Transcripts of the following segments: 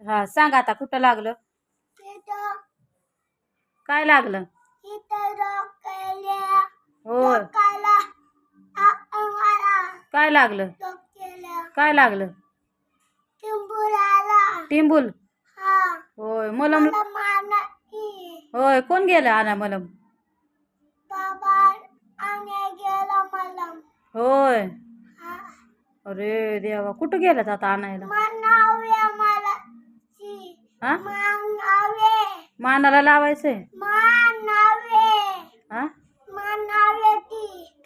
हा सांग आता कुठं लागलं? काय लागलं? होय. काय लागलं? काय लागलं? टिंबूल. होय. मलम. होय. कोण गेलं आणा मलम? होय. अरे देवा, कुठं गेलं आता आणायला? हा? मानाला लावायचंय. हा?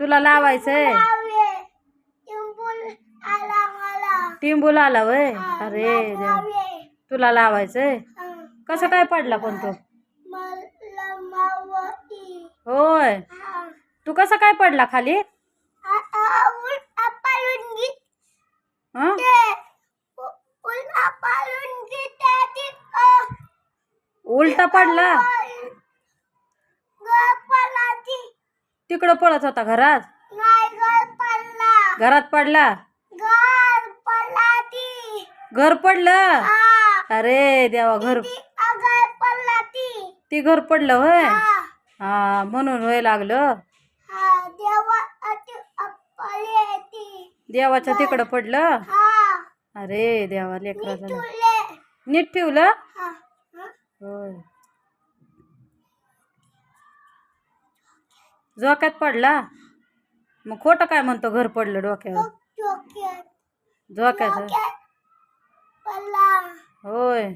तुला लावायचंय. टिंबूल आला वय. अरे देवा, तुला लावायचंय. कसं काय पडला पण तो? होय. तू कसा काय पडला खाली? उलटा पडला. तिकडं पडत होता घरात. घरात पडला. घर पडलं. अरे देवा, घर ती घर पडलं होय. हा म्हणून होय लागलं. देवाच्या तिकडं पडलं. अरे देवा, लेकराचं नीट ठेवलं. होय. झोक्यात पडला. मग खोटं काय म्हणतो घर पडलं डोक्यावर? झोक्यात. होय.